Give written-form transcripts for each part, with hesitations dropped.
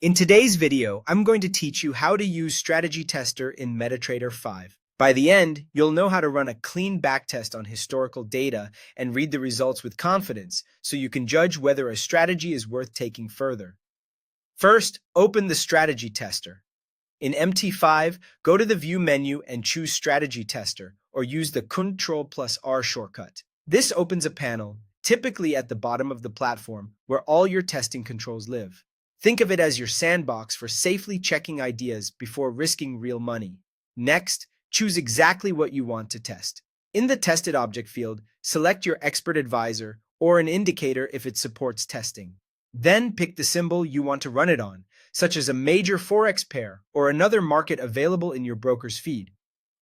In today's video, I'm going to teach you how to use Strategy Tester in Metatrader 5. By the end, you'll know how to run a clean backtest on historical data and read the results with confidence so you can judge whether a strategy is worth taking further. First, open the Strategy Tester. In MT5, go to the View menu and choose Strategy Tester, or use the Ctrl+R shortcut. This opens a panel, typically at the bottom of the platform, where all your testing controls live. Think of it as your sandbox for safely checking ideas before risking real money. Next, choose exactly what you want to test. In the Tested Object field, select your expert advisor or an indicator if it supports testing. Then pick the symbol you want to run it on, such as a major forex pair or another market available in your broker's feed.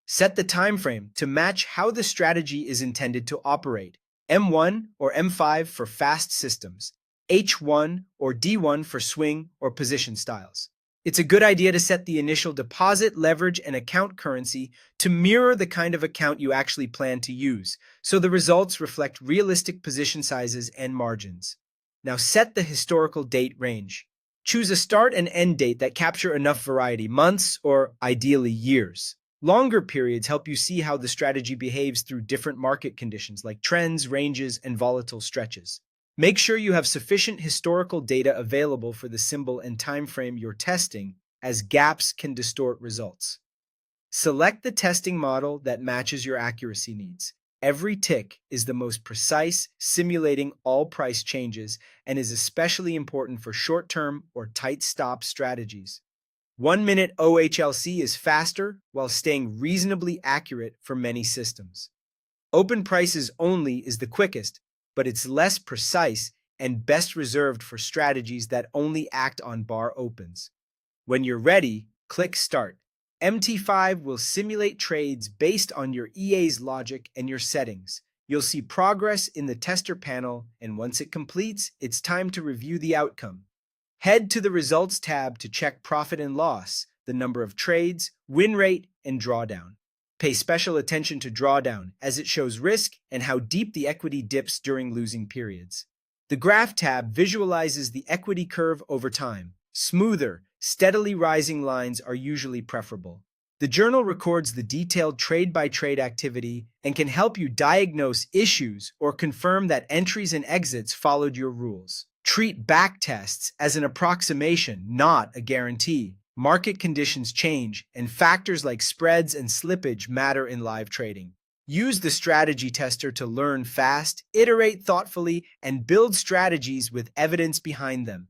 Set the time frame to match how the strategy is intended to operate. M1 or M5 for fast systems, H1 or D1 for swing or position styles. It's a good idea to set the initial deposit, leverage, and account currency to mirror the kind of account you actually plan to use, so the results reflect realistic position sizes and margins. Now set the historical date range. Choose a start and end date that capture enough variety, months or ideally years. Longer periods help you see how the strategy behaves through different market conditions like trends, ranges, and volatile stretches. Make sure you have sufficient historical data available for the symbol and time frame you're testing, as gaps can distort results. Select the testing model that matches your accuracy needs. Every tick is the most precise, simulating all price changes, and is especially important for short-term or tight stop strategies. 1-minute OHLC is faster while staying reasonably accurate for many systems. Open prices only is the quickest, but it's less precise and best reserved for strategies that only act on bar opens. When you're ready, click Start. MT5 will simulate trades based on your EA's logic and your settings. You'll see progress in the tester panel, and once it completes, it's time to review the outcome. Head to the Results tab to check profit and loss, the number of trades, win rate, and drawdown. Pay special attention to drawdown, as it shows risk and how deep the equity dips during losing periods. The Graph tab visualizes the equity curve over time. Smoother, steadily rising lines are usually preferable. The journal records the detailed trade-by-trade activity and can help you diagnose issues or confirm that entries and exits followed your rules. Treat backtests as an approximation, not a guarantee. Market conditions change, and factors like spreads and slippage matter in live trading. Use the strategy tester to learn fast, iterate thoughtfully, and build strategies with evidence behind them.